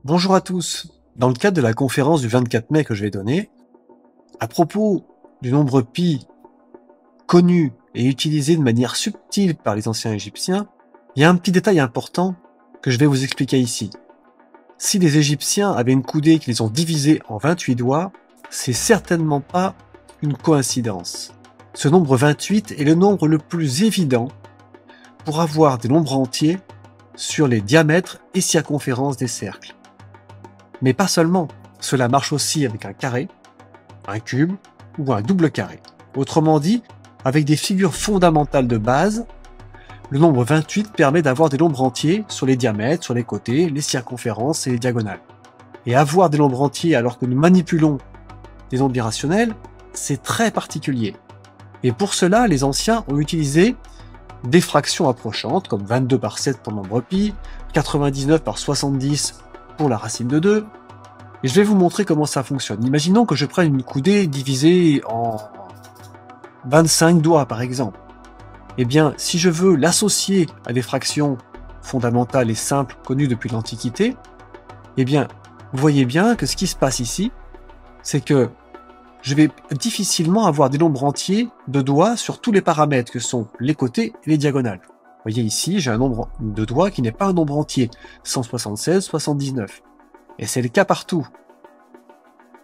Bonjour à tous. Dans le cadre de la conférence du 24 mai que je vais donner, à propos du nombre pi connu et utilisé de manière subtile par les anciens Égyptiens, il y a un petit détail important que je vais vous expliquer ici. Si les Égyptiens avaient une coudée qu'ils ont divisée en 28 doigts, c'est certainement pas une coïncidence. Ce nombre 28 est le nombre le plus évident pour avoir des nombres entiers sur les diamètres et circonférences des cercles. Mais pas seulement, cela marche aussi avec un carré, un cube ou un double carré. Autrement dit, avec des figures fondamentales de base, le nombre 28 permet d'avoir des nombres entiers sur les diamètres, sur les côtés, les circonférences et les diagonales. Et avoir des nombres entiers alors que nous manipulons des nombres irrationnels, c'est très particulier. Et pour cela, les anciens ont utilisé des fractions approchantes, comme 22 par 7 pour le nombre pi, 99 par 70 pour la racine de 2, et je vais vous montrer comment ça fonctionne. Imaginons que je prenne une coudée divisée en 25 doigts par exemple. Eh bien, si je veux l'associer à des fractions fondamentales et simples connues depuis l'Antiquité, eh bien, vous voyez bien que ce qui se passe ici, c'est que je vais difficilement avoir des nombres entiers de doigts sur tous les paramètres que sont les côtés et les diagonales. Vous voyez ici, j'ai un nombre de doigts qui n'est pas un nombre entier, 176, 79. Et c'est le cas partout.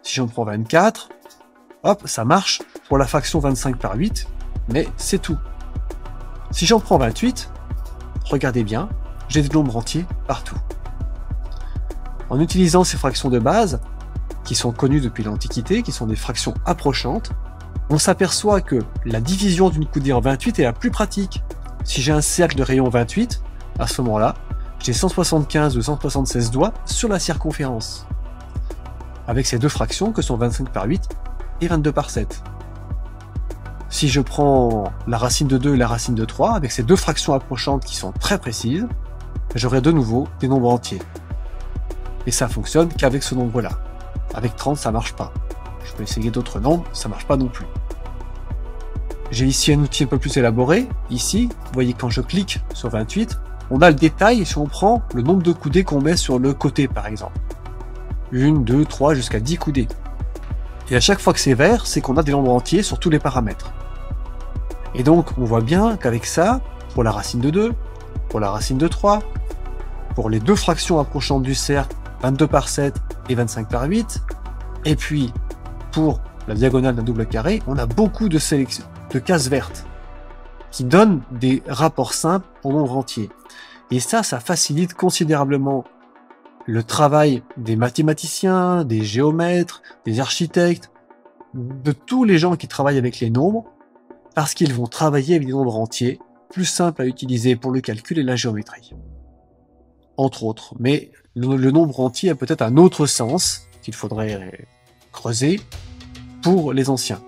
Si j'en prends 24, hop, ça marche pour la fraction 25 par 8, mais c'est tout. Si j'en prends 28, regardez bien, j'ai des nombres entiers partout. En utilisant ces fractions de base, qui sont connues depuis l'Antiquité, qui sont des fractions approchantes, on s'aperçoit que la division d'une coudée en 28 est la plus pratique. Si j'ai un cercle de rayon 28, à ce moment-là, j'ai 175 ou 176 doigts sur la circonférence, avec ces deux fractions que sont 25 par 8 et 22 par 7. Si je prends la racine de 2 et la racine de 3, avec ces deux fractions approchantes qui sont très précises, j'aurai de nouveau des nombres entiers. Et ça fonctionne qu'avec ce nombre-là. Avec 30, ça marche pas. Je peux essayer d'autres nombres, ça marche pas non plus. J'ai ici un outil un peu plus élaboré. Ici, vous voyez quand je clique sur 28, on a le détail si on prend le nombre de coudées qu'on met sur le côté par exemple. 1, 2, 3, jusqu'à 10 coudées. Et à chaque fois que c'est vert, c'est qu'on a des nombres entiers sur tous les paramètres. Et donc, on voit bien qu'avec ça, pour la racine de 2, pour la racine de 3, pour les deux fractions approchantes du cercle, 22 par 7 et 25 par 8, et puis pour la diagonale d'un double carré, on a beaucoup de cases vertes qui donnent des rapports simples en nombre entier. Et ça facilite considérablement le travail des mathématiciens, des géomètres, des architectes, de tous les gens qui travaillent avec les nombres, parce qu'ils vont travailler avec des nombres entiers, plus simples à utiliser pour le calcul et la géométrie. Entre autres, mais le nombre entier a peut-être un autre sens qu'il faudrait creuser pour les anciens.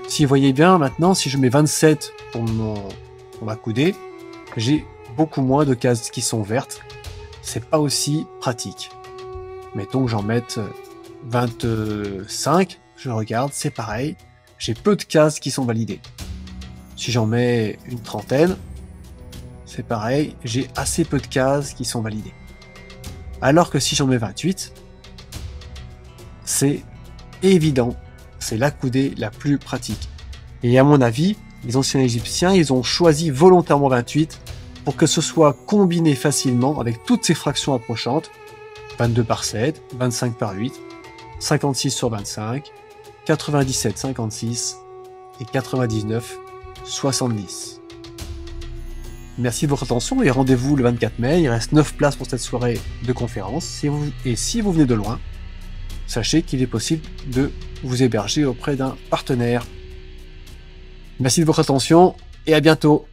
Si vous voyez bien, maintenant, si je mets 27 pour ma coudée, j'ai beaucoup moins de cases qui sont vertes. C'est pas aussi pratique. Mettons que j'en mette 25, je regarde, c'est pareil. J'ai peu de cases qui sont validées. Si j'en mets une trentaine, c'est pareil, j'ai assez peu de cases qui sont validées. Alors que si j'en mets 28, c'est évident, c'est la coudée la plus pratique. Et à mon avis, les anciens Égyptiens, ils ont choisi volontairement 28 pour que ce soit combiné facilement avec toutes ces fractions approchantes, 22 par 7, 25 par 8, 56 sur 25, 97, 56 et 99, 70. Merci de votre attention et rendez-vous le 24 mai, il reste 9 places pour cette soirée de conférence. Et si vous venez de loin, sachez qu'il est possible de vous héberger auprès d'un partenaire. Merci de votre attention et à bientôt.